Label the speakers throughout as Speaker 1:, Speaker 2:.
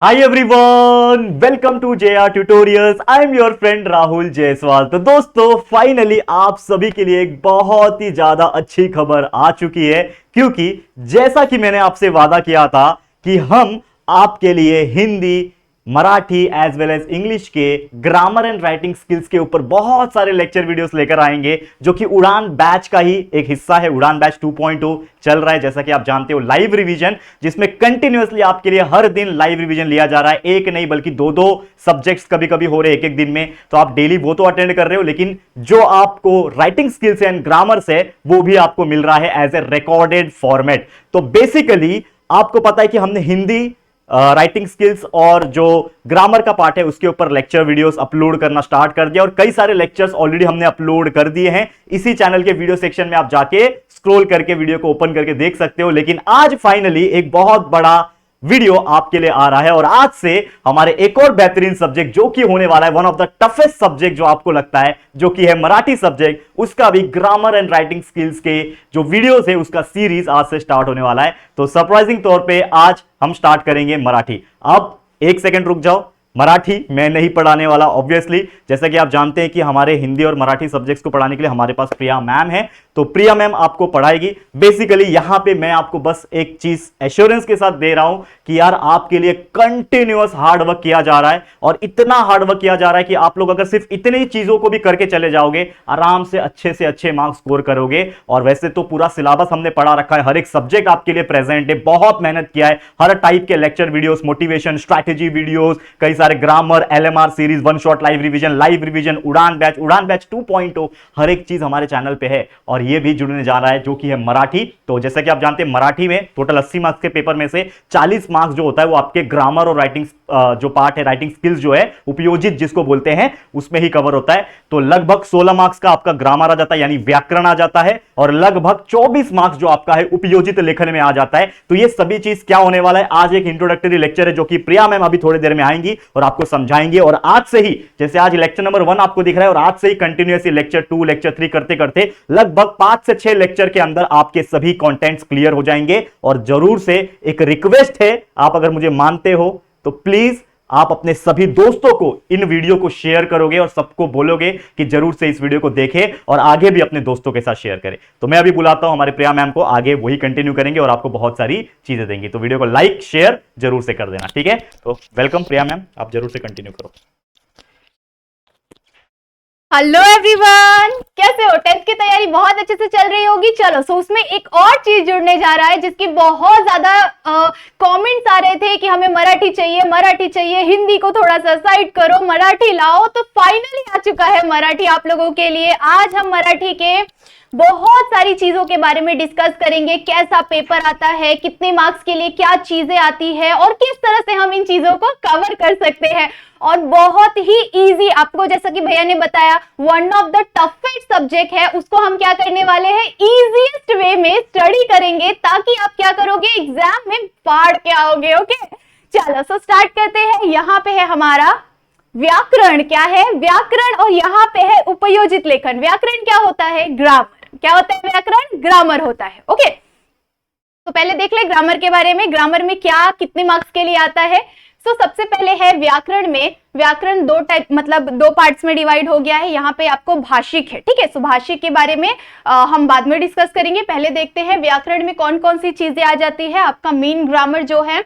Speaker 1: Hi everyone, welcome to JR tutorials. I am your friend Rahul Jaiswal. तो दोस्तों, finally आप सभी के लिए एक बहुत ही ज्यादा अच्छी खबर आ चुकी है, क्योंकि जैसा कि मैंने आपसे वादा किया था कि हम आपके लिए Hindi, Marathi as well as English के ग्रामर एंड राइटिंग स्किल्स के ऊपर बहुत सारे लेक्चर वीडियोस लेकर आएंगे, जो कि उड़ान बैच का ही एक हिस्सा है। उड़ान बैच 2.0 चल रहा है, जैसा कि आप जानते हो, लाइव रिवीजन, जिसमें कंटिन्यूअसली आपके लिए हर दिन लाइव रिवीजन लिया जा रहा है। एक नहीं बल्कि दो दो सब्जेक्ट्स कभी कभी हो रहे हैं एक एक दिन में। तो आप डेली वो तो अटेंड कर रहे हो, लेकिन जो आपको राइटिंग स्किल्स एंड ग्रामर से वो भी आपको मिल रहा है एज ए रिकॉर्डेड फॉर्मेट। तो बेसिकली आपको पता है कि हमने हिंदी राइटिंग स्किल्स और जो ग्रामर का पार्ट है उसके ऊपर लेक्चर वीडियोस अपलोड करना स्टार्ट कर दिया, और कई सारे लेक्चर्स ऑलरेडी हमने अपलोड कर दिए हैं। इसी चैनल के वीडियो सेक्शन में आप जाके स्क्रॉल करके वीडियो को ओपन करके देख सकते हो। लेकिन आज फाइनली एक बहुत बड़ा वीडियो आपके लिए आ रहा है, और आज से हमारे एक और बेहतरीन सब्जेक्ट जो कि होने वाला है one of the toughest subject जो आपको लगता है, जो कि है मराठी सब्जेक्ट, उसका भी ग्रामर एंड राइटिंग स्किल्स के जो वीडियोस है उसका सीरीज आज से स्टार्ट होने वाला है। तो सरप्राइजिंग तौर पे आज हम स्टार्ट करेंगे मराठी। अब एक सेकंड रुक जाओ, मराठी मैं नहीं पढ़ाने वाला ऑब्वियसली। जैसा कि आप जानते हैं कि हमारे हिंदी और मराठी सब्जेक्ट्स को पढ़ाने के लिए हमारे पास प्रिया मैम है, तो प्रिया मैम आपको पढ़ाएगी। बेसिकली यहां पे मैं आपको बस एक चीज एश्योरेंस के साथ दे रहा हूं कि यार आपके लिए कंटिन्यूअस हार्ड वर्क किया जा रहा है, और इतना हार्ड वर्क किया जा रहा है कि आप लोग अगर सिर्फ इतनी चीजों को भी करके चले जाओगे, आराम से अच्छे मार्क्स स्कोर करोगे। और वैसे तो पूरा सिलेबस हमने पढ़ा रखा है, हर एक सब्जेक्ट आपके लिए प्रेजेंट है, बहुत मेहनत किया है। हर टाइप के lecture videos, motivation, strategy videos, कई सारे grammar, LMR series, one shot live revision, उड़ान बैच 2.0, हर एक चीज हमारे चैनल पे है। और ये भी जुड़ने जा रहा है जो कि है मराठी। तो जैसा कि आप जानते हैं, मराठी में टोटल 80 मार्क्स के पेपर में से 40 मार्क्स जो होता है वो आपके ग्रामर और राइटिंग जो पार्ट है, राइटिंग स्किल्स जो है, उपयोजित जिसको बोलते हैं, उसमें ही कवर होता है। तो लगभग 16 मार्क्स का आपका ग्रामर आ जाता है, यानी व्याकरण आ जाता है, और लगभग 24 मार्क्स जो आपका है उपयोजित लेखन में आ जाता है। तो ये सभी चीज क्या होने वाला है, आज एक इंट्रोडक्टरी लेक्चर है जो कि प्रिया मैम अभी थोड़ी देर में आएंगी और आपको समझाएंगे। और आज से ही, जैसे आज लेक्चर नंबर 1 आपको दिख रहा है, और आज से ही कंटिन्यूअसली लेक्चर 2, लेक्चर 3 करते करते लगभग 5 से 6 लेक्चर के अंदर आपके सभी कंटेंट्स क्लियर हो जाएंगे। और जरूर से एक रिक्वेस्ट है, आप अगर मुझे मानते हो तो प्लीज आप अपने सभी दोस्तों को इन वीडियो को शेयर करोगे और सबको बोलोगे कि जरूर से इस वीडियो को देखें और आगे भी अपने दोस्तों के साथ शेयर करें। तो मैं अभी बुलाता हूं हमारे प्रिया मैम को, आगे वही कंटिन्यू करेंगे और आपको बहुत सारी चीजें देंगी। तो वीडियो को लाइक शेयर जरूर से कर देना, ठीक है। तो वेलकम प्रिया मैम, आप जरूर से कंटिन्यू करो।
Speaker 2: हेलो एवरीवन, कैसे हो? टेंथ की तैयारी बहुत अच्छे से चल रही होगी। चलो, सो उसमें एक और चीज जुड़ने जा रहा है जिसकी बहुत ज्यादा कमेंट्स आ रहे थे कि हमें मराठी चाहिए, हिंदी को थोड़ा सा साइड करो, मराठी लाओ। तो फाइनली आ चुका है मराठी आप लोगों के लिए। आज हम मराठी के बहुत सारी चीजों के बारे में डिस्कस करेंगे, कैसा पेपर आता है, कितने मार्क्स के लिए क्या चीजें आती है, और किस तरह से हम इन चीजों को कवर कर सकते हैं। और बहुत ही इजी, आपको जैसा कि भैया ने बताया, one of the toughest subject है, उसको हम क्या करने वाले हैं, इजीएस्ट वे में स्टडी करेंगे, ताकि आप क्या करोगे, एग्जाम में फाड़ के आओगे। ओके, चलो सो स्टार्ट करते हैं। यहाँ पे है हमारा व्याकरण। क्या है? व्याकरण। और यहाँ पे है उपयोजित लेखन। व्याकरण क्या होता है? ग्रामर। क्या होता है व्याकरण? ग्रामर होता है। ओके, तो पहले देख ले ग्रामर के बारे में। ग्रामर में क्या कितने मार्क्स के लिए आता है। सो सबसे पहले है व्याकरण में, व्याकरण दो टाइप, मतलब दो पार्ट्स में डिवाइड हो गया है। यहाँ पे आपको भाषिक है, ठीक है। सो भाषिक के बारे में हम बाद में डिस्कस करेंगे। पहले देखते हैं व्याकरण में कौन कौन सी चीजें आ जाती है। आपका मेन ग्रामर जो है,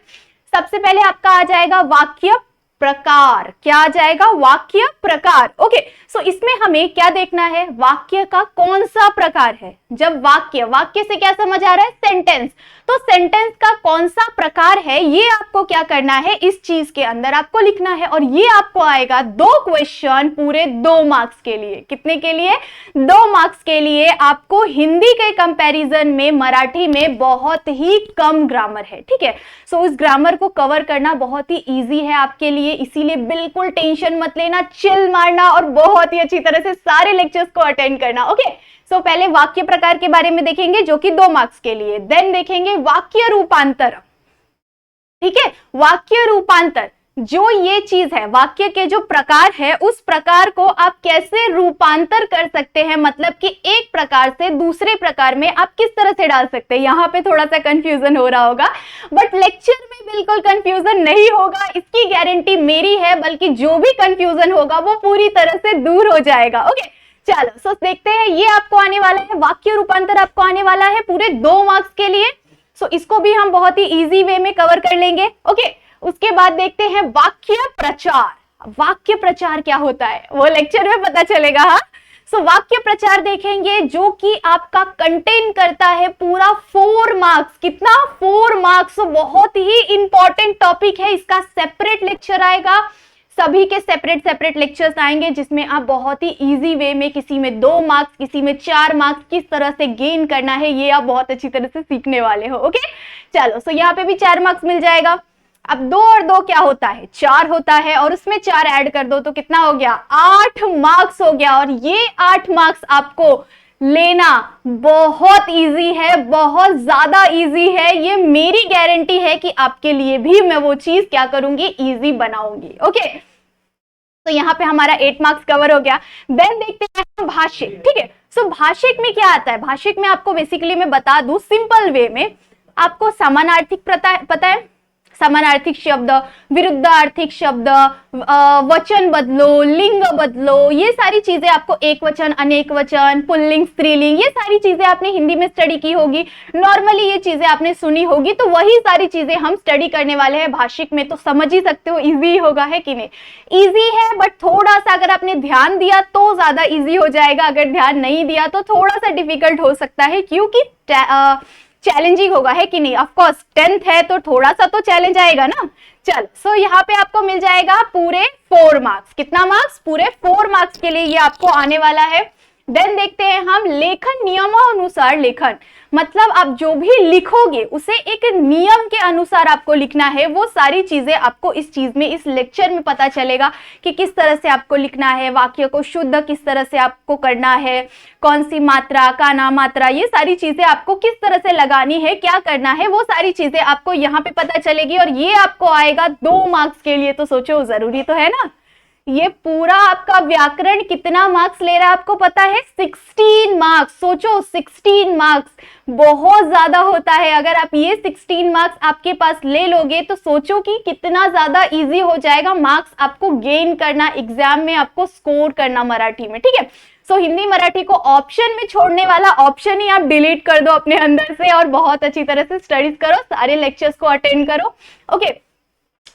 Speaker 2: सबसे पहले आपका आ जाएगा वाक्य प्रकार। क्या आ जाएगा? वाक्य प्रकार। ओके, सो इसमें हमें क्या देखना है, वाक्य का कौन सा प्रकार है। जब वाक्य, वाक्य से क्या समझ आ रहा है, सेंटेंस, तो सेंटेंस का कौन सा प्रकार है, ये आपको क्या करना है, इस चीज के अंदर आपको लिखना है। और ये आपको आएगा 2 क्वेश्चन पूरे 2 मार्क्स के लिए। कितने के लिए? 2 मार्क्स के लिए। आपको हिंदी के कंपैरिजन में मराठी में बहुत ही कम ग्रामर है, ठीक है। सो उस ग्रामर को कवर करना बहुत ही इजी है आपके लिए, इसीलिए बिल्कुल टेंशन मत लेना, चिल मारना और बहुत ही अच्छी तरह से सारे लेक्चर्स को अटेंड करना। ओके, सो पहले वाक्य प्रकार के बारे में देखेंगे जो कि 2 मार्क्स के लिए। देन देखेंगे वाक्य रूपांतर, ठीक है। वाक्य रूपांतर जो ये चीज है, वाक्य के जो प्रकार है, उस प्रकार को आप कैसे रूपांतर कर सकते हैं, मतलब कि एक प्रकार से दूसरे प्रकार में आप किस तरह से डाल सकते हैं। यहाँ पे थोड़ा सा कंफ्यूजन हो रहा होगा, बट लेक्चर में बिल्कुल कंफ्यूजन नहीं होगा, इसकी गारंटी मेरी है। बल्कि जो भी कंफ्यूजन होगा वो पूरी तरह से दूर हो जाएगा। ओके, चलो सो देखते हैं। ये आपको आने वाला है, वाक्य रूपांतर आपको आने वाला है पूरे 2 मार्क्स के लिए। सो इसको भी हम बहुत ही इजी वे में कवर कर लेंगे। ओके, उसके बाद देखते हैं वाक्य प्रचार। वाक्य प्रचार क्या होता है वो लेक्चर में पता चलेगा। हाँ, सो वाक्य प्रचार देखेंगे जो कि आपका कंटेन करता है पूरा 4 मार्क्स। कितना? 4 मार्क्स। बहुत ही इंपॉर्टेंट टॉपिक है, इसका सेपरेट लेक्चर आएगा। सभी के सेपरेट सेपरेट लेक्चर्स आएंगे जिसमें आप बहुत ही इजी वे में, किसी में 2 मार्क्स, किसी में 4 मार्क्स, किस तरह से गेन करना है ये आप बहुत अच्छी तरह से सीखने वाले हो। ओके, चलो सो यहाँ पे भी 4 मार्क्स मिल जाएगा। अब 2 और 2 क्या होता है? 4 होता है, और उसमें 4 ऐड कर दो तो कितना हो गया? 8 मार्क्स हो गया। और ये 8 मार्क्स आपको लेना बहुत इजी है, बहुत ज्यादा इजी है। ये मेरी गारंटी है कि आपके लिए भी मैं वो चीज क्या करूंगी? इजी बनाऊंगी। ओके, तो यहाँ पे हमारा 8 मार्क्स कवर हो गया। देन देखते हैं भाषिक। ठीक है, सो भाषिक में क्या आता है? भाषिक में आपको बेसिकली मैं बता दूं सिंपल वे में, आपको समानार्थिक पता है? समानार्थिक शब्द, विरुद्धार्थिक शब्द, वचन बदलो, लिंग बदलो, ये सारी चीजें आपको एक वचन, अनेक वचन, पुल्लिंग, स्त्रीलिंग, ये सारी चीजें आपने हिंदी में स्टडी की होगी। नॉर्मली ये चीजें आपने सुनी होगी, तो वही सारी चीजें हम स्टडी करने वाले हैं भाषिक में। तो समझ ही सकते हो इजी होगा, है कि नहीं? इजी है, बट थोड़ा सा अगर आपने ध्यान दिया तो ज्यादा इजी हो जाएगा। अगर ध्यान नहीं दिया तो थोड़ा सा डिफिकल्ट हो सकता है, क्योंकि चैलेंजिंग होगा, है कि नहीं? ऑफ कोर्स 10th है तो थोड़ा सा तो चैलेंज आएगा ना। चल सो यहाँ पे आपको मिल जाएगा पूरे 4 मार्क्स। कितना मार्क्स? पूरे 4 मार्क्स के लिए ये आपको आने वाला है। देन देखते हैं हम लेखन नियमानुसार लेखन, मतलब आप जो भी लिखोगे उसे एक नियम के अनुसार आपको लिखना है। वो सारी चीजें आपको इस चीज में, इस लेक्चर में पता चलेगा कि किस तरह से आपको लिखना है, वाक्य को शुद्ध किस तरह से आपको करना है, कौन सी मात्रा, काना मात्रा, ये सारी चीजें आपको किस तरह से लगानी है, क्या करना है, वो सारी चीजें आपको यहाँ पे पता चलेगी। और ये आपको आएगा 2 मार्क्स के लिए। तो सोचो, जरूरी तो है ना। ये पूरा आपका व्याकरण कितना मार्क्स ले रहा है आपको पता है? 16 मार्क्स। सोचो 16 मार्क्स बहुत ज्यादा होता है। अगर आप ये 16 मार्क्स आपके पास ले लोगे तो सोचो कि कितना ज्यादा इजी हो जाएगा मार्क्स आपको गेन करना, एग्जाम में आपको स्कोर करना मराठी में। ठीक है, सो हिंदी मराठी को ऑप्शन में छोड़ने वाला ऑप्शन ही आप डिलीट कर दो अपने अंदर से, और बहुत अच्छी तरह से स्टडीज करो, सारे लेक्चर्स को अटेंड करो। ओके,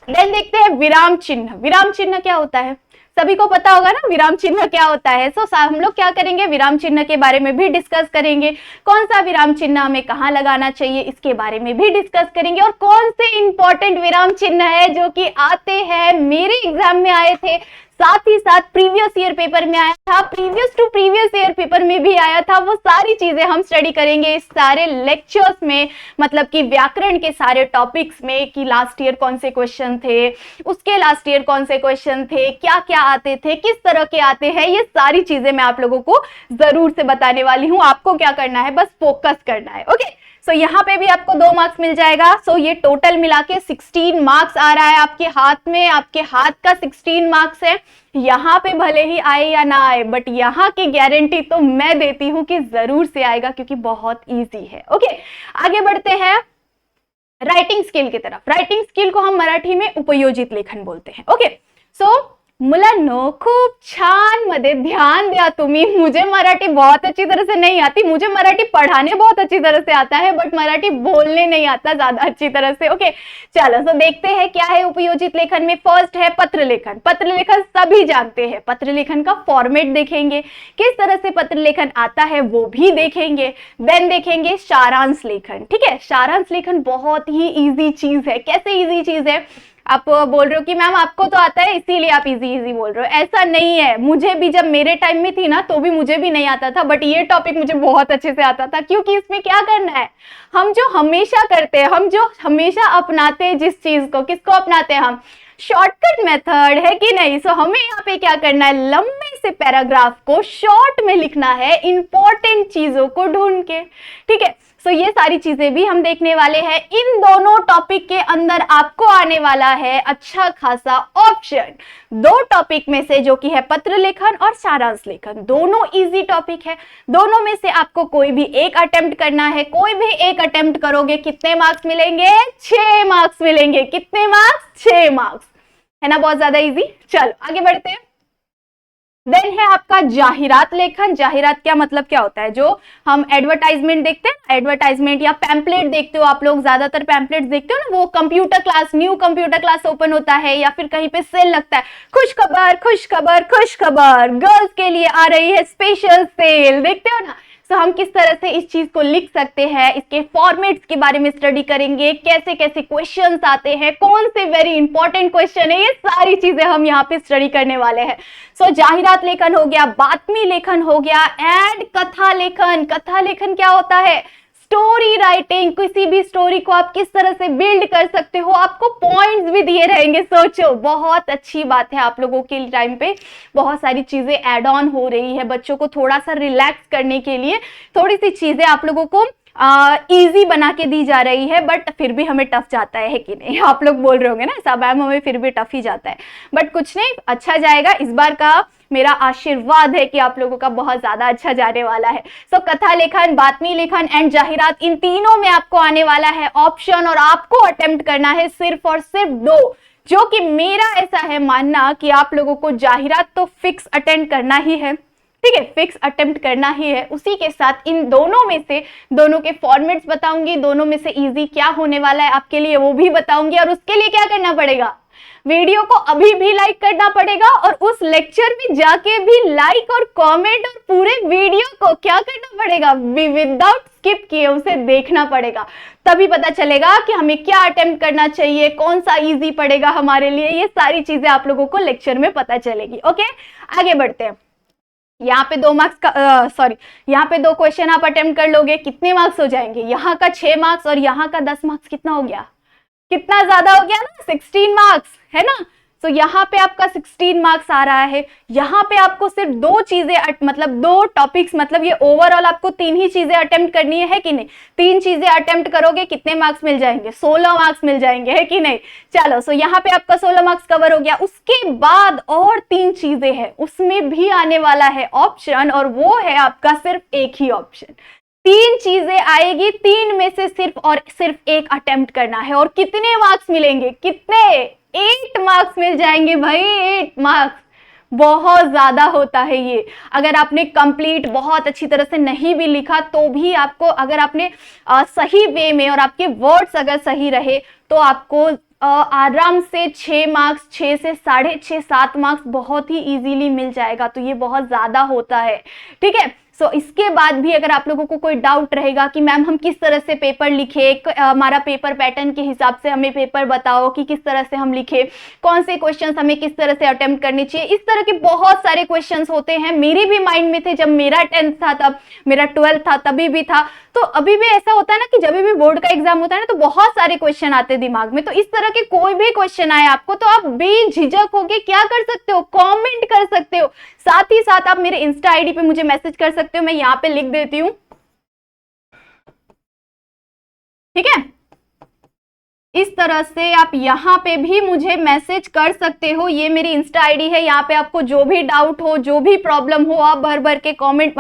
Speaker 2: देन देखते हैं विराम चिन्ह। विराम चिन्ह क्या होता है? सभी को पता होगा ना विराम चिन्ह क्या होता है। सो हम लोग क्या करेंगे? विराम चिन्ह के बारे में भी डिस्कस करेंगे। कौन सा विराम चिन्ह हमें कहाँ लगाना चाहिए इसके बारे में भी डिस्कस करेंगे। और कौन से इंपॉर्टेंट विराम चिन्ह है जो कि आते हैं, मेरे एग्जाम में आए थे, साथ ही साथ प्रीवियस ईयर पेपर में आया था, previous to previous year paper में भी आया था। वो सारी चीजें हम स्टडी करेंगे इस सारे लेक्चर्स में, मतलब कि व्याकरण के सारे टॉपिक्स में, कि लास्ट ईयर कौन से क्वेश्चन थे, उसके लास्ट ईयर कौन से क्वेश्चन थे, क्या क्या आते थे, किस तरह के आते हैं, ये सारी चीजें मैं आप लोगों को जरूर से बताने वाली हूँ। आपको क्या करना है? बस फोकस करना है। ओके, सो यहाँ पे भी आपको 2 मार्क्स मिल जाएगा। सो ये टोटल मिला के 16 मार्क्स आ रहा है आपके हाथ में। आपके हाथ का 16 मार्क्स है। यहाँ पे भले ही आए या ना आए, बट यहाँ की गारंटी तो मैं देती हूँ कि जरूर से आएगा, क्योंकि बहुत इजी है। ओके, आगे बढ़ते हैं राइटिंग स्किल की तरफ। राइटिंग स्किल को हम मराठी में उपयोजित लेखन बोलते हैं। ओके, सो मुलांनो खूप छान मध्ये ध्यान द्या तुम्ही। मुझे मराठी बहुत अच्छी तरह से नहीं आती, मुझे मराठी पढ़ाने बहुत अच्छी तरह से आता है, बट मराठी बोलने नहीं आता ज्यादा अच्छी तरह से। ओके, चलो तो देखते हैं क्या है उपयोजित लेखन में। फर्स्ट है पत्र लेखन। पत्र लेखन सभी जानते हैं, पत्र लेखन का फॉर्मेट देखेंगे, किस तरह से पत्र लेखन आता है वो भी देखेंगे। देन देखेंगे सारांश लेखन। ठीक है, सारांश लेखन बहुत ही इजी चीज है। कैसे इजी चीज है? आप बोल रहे हो कि मैम आपको तो आता है इसीलिए आप इजी इजी बोल रहे हो, ऐसा नहीं है। मुझे भी जब मेरे टाइम में थी ना तो भी मुझे भी नहीं आता था, बट ये टॉपिक मुझे बहुत अच्छे से आता था, क्योंकि इसमें क्या करना है, हम जो हमेशा करते हैं, हम जो हमेशा अपनाते हैं जिस चीज को, किसको अपनाते हैं हम? शॉर्टकट मेथड, है कि नहीं? सो हमें यहाँ पे क्या करना है? लंबे से पैराग्राफ को शॉर्ट में लिखना है, इंपॉर्टेंट चीजों को ढूंढ के। ठीक है, सो ये सारी चीजें भी हम देखने वाले हैं। इन दोनों टॉपिक के अंदर आपको आने वाला है अच्छा खासा ऑप्शन। दो टॉपिक में से, जो कि है पत्र लेखन और सारांश लेखन, दोनों इजी टॉपिक है। दोनों में से आपको कोई भी एक अटेम्प्ट करना है। कोई भी एक अटेम्प्ट करोगे, कितने मार्क्स मिलेंगे? 6 मार्क्स मिलेंगे। कितने मार्क्स? 6 मार्क्स, है ना, बहुत ज्यादा इजी। चलो आगे बढ़ते हैं। देन है आपका जाहिरात लेखन। जाहिरात क्या मतलब क्या होता है? जो हम एडवर्टाइजमेंट देखते हैं, एडवर्टाइजमेंट या पैम्पलेट देखते हो, आप लोग ज्यादातर पैम्पलेट देखते हो ना, वो computer class, new computer class open होता है या फिर कहीं पे सेल लगता है, खुश खबर खुश खबर खुश खबर, गर्ल्स के लिए आ रही है स्पेशल सेल, देखते हो ना। तो हम किस तरह से इस चीज को लिख सकते हैं, इसके फॉर्मेट्स के बारे में स्टडी करेंगे, कैसे कैसे क्वेश्चंस आते हैं, कौन से वेरी इंपॉर्टेंट क्वेश्चन है, ये सारी चीजें हम यहाँ पे स्टडी करने वाले हैं। सो जाहिरात लेखन हो गया, बातमी लेखन हो गया, एंड कथा लेखन। कथा लेखन क्या होता है? Story writing. किसी भी स्टोरी को आप किस तरह से बिल्ड कर सकते हो, आपको पॉइंट्स भी दिए रहेंगे। सोचो, बहुत अच्छी बात है, आप लोगों के टाइम पे बहुत सारी चीजें ऐड ऑन हो रही है। बच्चों को थोड़ा सा रिलैक्स करने के लिए थोड़ी सी चीजें आप लोगों को इजी बना के दी जा रही है, बट फिर भी हमें टफ जाता है कि नहीं? आप लोग बोल रहे होंगे ना, सब मैम हमें फिर भी टफ ही जाता है, बट कुछ नहीं, अच्छा जाएगा। इस बार का मेरा आशीर्वाद है कि आप लोगों का बहुत ज्यादा अच्छा जाने वाला है। सो कथा लेखन, बातमी लेखन एंड जाहिरात, इन तीनों में आपको आने वाला है ऑप्शन, और आपको अटेम्प्ट करना है सिर्फ और सिर्फ 2, जो कि मेरा ऐसा है मानना कि आप लोगों को जाहिरात तो फिक्स अटेंड करना ही है। ठीक है, फिक्स अटेम्प्ट करना ही है। उसी के साथ इन दोनों में से, दोनों के फॉर्मेट्स बताऊंगी, दोनों में से इजी क्या होने वाला है आपके लिए वो भी बताऊंगी। और उसके लिए क्या करना पड़ेगा? वीडियो को अभी भी लाइक करना पड़ेगा, और उस लेक्चर में जाके भी लाइक और कमेंट और पूरे वीडियो को क्या करना पड़ेगा? विदाउट स्किप किए उसे देखना पड़ेगा। तभी पता चलेगा कि हमें क्या अटेम्प्ट करना चाहिए, कौन सा इजी पड़ेगा हमारे लिए। ये सारी चीजें आप लोगों को लेक्चर में पता चलेगी। ओके, आगे बढ़ते हैं। यहाँ पे 2 मार्क्स का यहाँ पे 2 क्वेश्चन आप अटेम्प्ट कर लोगे, कितने मार्क्स हो जाएंगे? यहाँ का 6 मार्क्स और यहाँ का 10 मार्क्स। कितना हो गया? कितना ज्यादा हो गया ना, 16 मार्क्स, है ना। तो यहाँ पे आपका 16 मार्क्स आ रहा है। यहाँ पे आपको सिर्फ 2 चीजें मतलब 2 टॉपिक्स, मतलब ये ओवरऑल आपको 3 ही चीजें अटेम्प्ट करनी है कि नहीं? 3 चीजें अटेम्प्ट करोगे, कितने मार्क्स मिल जाएंगे? 16 मार्क्स मिल जाएंगे, है कि नहीं? चलो, सो यहाँ पे आपका 16 मार्क्स कवर हो गया। उसके बाद और 3 चीजें हैं, उसमें भी आने वाला है ऑप्शन, और वो है आपका सिर्फ एक ही ऑप्शन। 3 चीजें आएगी, 3 में से सिर्फ और सिर्फ एक अटेम्प्ट करना है। और कितने मार्क्स मिलेंगे? कितने? 8 मार्क्स मिल जाएंगे भाई, 8 मार्क्स। बहुत ज्यादा होता है ये। अगर आपने कंप्लीट बहुत अच्छी तरह से नहीं भी लिखा तो भी आपको, अगर आपने सही वे में और आपके वर्ड्स अगर सही रहे तो आपको आराम से 6 मार्क्स, 6 से 6.5 7 मार्क्स बहुत ही इजीली मिल जाएगा। तो ये बहुत ज्यादा होता है। ठीक है, सो इसके बाद भी अगर आप लोगों को कोई डाउट रहेगा कि मैम हम किस तरह से पेपर लिखे, हमारा पेपर पैटर्न के हिसाब से हमें पेपर बताओ कि किस तरह से हम लिखे, कौन से क्वेश्चंस हमें किस तरह से अटेम्प्ट करने चाहिए, इस तरह के बहुत सारे क्वेश्चंस होते हैं। मेरे भी माइंड में थे जब मेरा 10th था, तब मेरा 12th था, तभी भी था। तो अभी भी ऐसा होता है ना कि जब भी बोर्ड का एग्जाम होता है ना, तो बहुत सारे क्वेश्चन आते हैं दिमाग में। तो इस तरह के कोई भी क्वेश्चन आए आपको, तो आप बेझिझक होके क्या कर सकते हो? कमेंट कर सकते हो। साथ ही साथ आप मेरे इंस्टा आईडी पे मुझे मैसेज कर सकते हो, मैं यहाँ पे लिख देती हूँ। ठीक है, इस तरह से आप यहाँ पे भी मुझे मैसेज कर सकते हो। ये मेरी इंस्टा आईडी है, यहाँ पे आपको जो भी डाउट हो, जो भी प्रॉब्लम हो, आप भर भर के कमेंट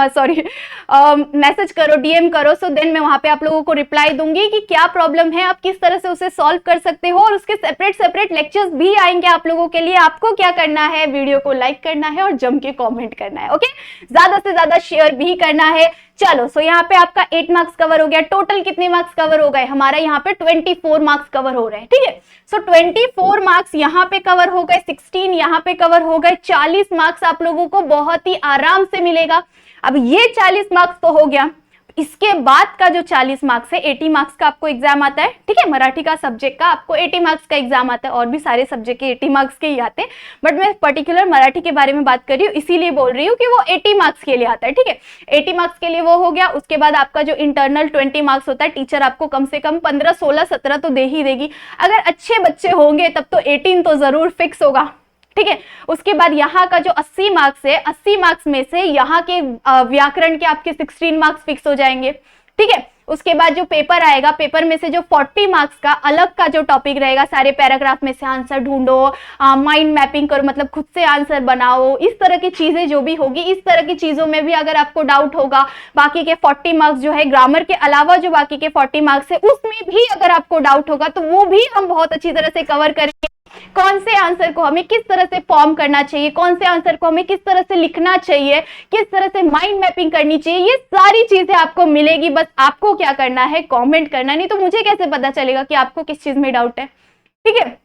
Speaker 2: मैसेज करो, डीएम करो। सो देन मैं वहाँ पे आप लोगों को रिप्लाई दूंगी कि क्या प्रॉब्लम है, आप किस तरह से उसे सॉल्व कर सकते हो। और उसके सेपरेट लेक्चर्स भी आएंगे आप लोगों के लिए। आपको क्या करना है? वीडियो को लाइक करना है और जम के कॉमेंट करना है। ओके, ज्यादा से ज्यादा शेयर भी करना है। चलो, सो यहाँ पे आपका 8 मार्क्स कवर हो गया। टोटल कितने मार्क्स कवर हो गए? हमारा यहाँ पे 24 मार्क्स कवर हो रहे हैं। ठीक है, सो 24 मार्क्स यहाँ पे कवर हो गए, 16 यहाँ पे कवर हो गए, 40 मार्क्स आप लोगों को बहुत ही आराम से मिलेगा। अब ये 40 मार्क्स तो हो गया। इसके बाद का जो 40 मार्क्स है, 80 मार्क्स का आपको एग्जाम आता है। ठीक है, मराठी का सब्जेक्ट का आपको 80 मार्क्स का एग्जाम आता है, और भी सारे सब्जेक्ट के 80 मार्क्स के ही आते हैं, बट मैं पर्टिकुलर मराठी के बारे में बात कर रही हूँ, इसीलिए बोल रही हूँ कि वो 80 मार्क्स के लिए आता है। ठीक है, 80 मार्क्स के लिए वो हो गया। उसके बाद आपका जो इंटरनल 20 मार्क्स होता है, टीचर आपको कम से कम 15 16 17 तो दे ही देगी। अगर अच्छे बच्चे होंगे तब तो 18 तो जरूर फिक्स होगा। ठीक है। उसके बाद यहाँ का जो 80 मार्क्स है, 80 मार्क्स में से यहाँ के व्याकरण के आपके 16 मार्क्स फिक्स हो जाएंगे, ठीक है। उसके बाद जो पेपर आएगा, पेपर में से जो 40 मार्क्स का अलग का जो टॉपिक रहेगा, सारे पैराग्राफ में से आंसर ढूंढो, माइंड मैपिंग करो, मतलब खुद से आंसर बनाओ, इस तरह की चीजें जो भी होगी, इस तरह की चीजों में भी अगर आपको डाउट होगा, बाकी के 40 मार्क्स जो है ग्रामर के अलावा जो बाकी के 40 मार्क्स है उसमें भी अगर आपको डाउट होगा तो वो भी हम बहुत अच्छी तरह से कवर करेंगे। कौन से आंसर को हमें किस तरह से फॉर्म करना चाहिए, कौन से आंसर को हमें किस तरह से लिखना चाहिए, किस तरह से माइंड मैपिंग करनी चाहिए, ये सारी चीजें आपको मिलेगी। बस आपको क्या करना है, कमेंट करना, नहीं तो मुझे कैसे पता चलेगा कि आपको किस चीज में डाउट है, ठीक है।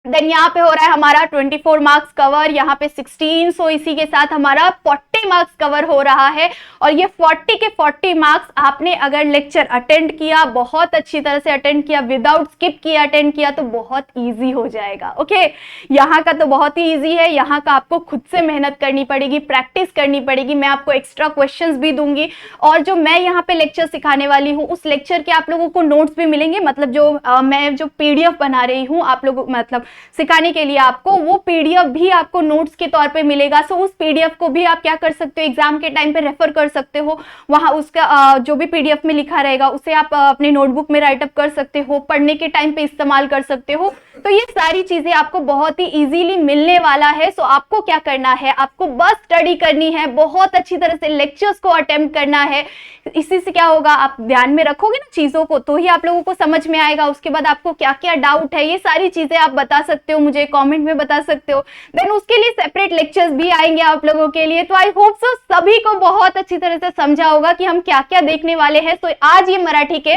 Speaker 2: देन यहाँ पे हो रहा है हमारा 24 मार्क्स कवर, यहाँ पे 16, सो इसी के साथ हमारा 40 मार्क्स कवर हो रहा है। और ये 40 के 40 मार्क्स आपने अगर लेक्चर अटेंड किया, बहुत अच्छी तरह से अटेंड किया, विदाउट स्किप किया अटेंड किया, तो बहुत इजी हो जाएगा। ओके, यहाँ का तो बहुत ही इजी है, यहाँ का आपको खुद से मेहनत करनी पड़ेगी, प्रैक्टिस करनी पड़ेगी। मैं आपको एक्स्ट्रा क्वेश्चंस भी दूंगी, और जो मैं यहाँ पे लेक्चर सिखाने वाली हूँ उस लेक्चर के आप लोगों को नोट्स भी मिलेंगे, मतलब जो मैं जो PDF बना रही हूँ आप लोग मतलब सिखाने के लिए आपको, वो PDF भी आपको नोट्स के तौर पे मिलेगा। सो उस PDF को भी आप क्या कर सकते हो, एग्जाम के टाइम पे रेफर कर सकते हो, वहां उसका जो भी PDF में लिखा रहेगा उसे आप अपने नोटबुक में राइटअप कर सकते हो, पढ़ने के टाइम पे इस्तेमाल कर सकते हो। तो ये सारी चीजें आपको बहुत ही इजीली मिलने वाला है। सो आपको क्या करना है, आपको बस स्टडी करनी है, बहुत अच्छी तरह से लेक्चर्स को अटेम्प्ट करना है। इसी से क्या होगा, आप ध्यान में रखोगे ना चीजों को, तो ही आप लोगों को समझ में आएगा। उसके बाद आपको क्या क्या डाउट है, ये सारी चीजें आप बता सकते हो, मुझे कमेंट में बता सकते हो। देन उसके लिए सेपरेट लेक्चर्स भी आएंगे आप लोगों के लिए। तो आई होप सो सभी को बहुत अच्छी तरह से समझा होगा कि हम क्या क्या देखने वाले हैं। तो आज ये मराठी के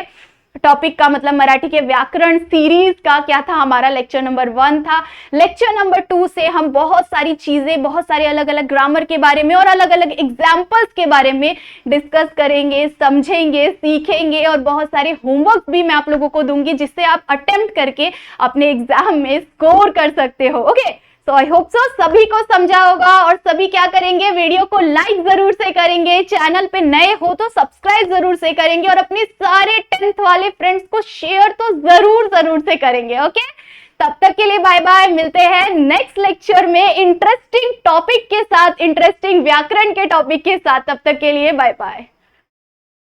Speaker 2: टॉपिक का मतलब मराठी के व्याकरण सीरीज का क्या था, हमारा लेक्चर नंबर 1 था। लेक्चर नंबर 2 से हम बहुत सारी चीजें, बहुत सारे अलग अलग ग्रामर के बारे में और अलग अलग एग्जाम्पल्स के बारे में डिस्कस करेंगे, समझेंगे, सीखेंगे, और बहुत सारे होमवर्क भी मैं आप लोगों को दूंगी जिससे आप अटेम्प्ट करके अपने एग्जाम में स्कोर कर सकते हो। ओके, तो आई होप सो सभी को समझा होगा, और सभी क्या करेंगे, वीडियो को लाइक जरूर से करेंगे, चैनल पे नए हो तो सब्सक्राइब जरूर से करेंगे, और अपने सारे 10th वाले फ्रेंड्स को शेयर तो जरूर से करेंगे। ओके, तब तक के लिए बाय बाय, मिलते हैं नेक्स्ट लेक्चर में इंटरेस्टिंग टॉपिक के साथ, इंटरेस्टिंग व्याकरण के टॉपिक के साथ। तब तक के लिए बाय बाय।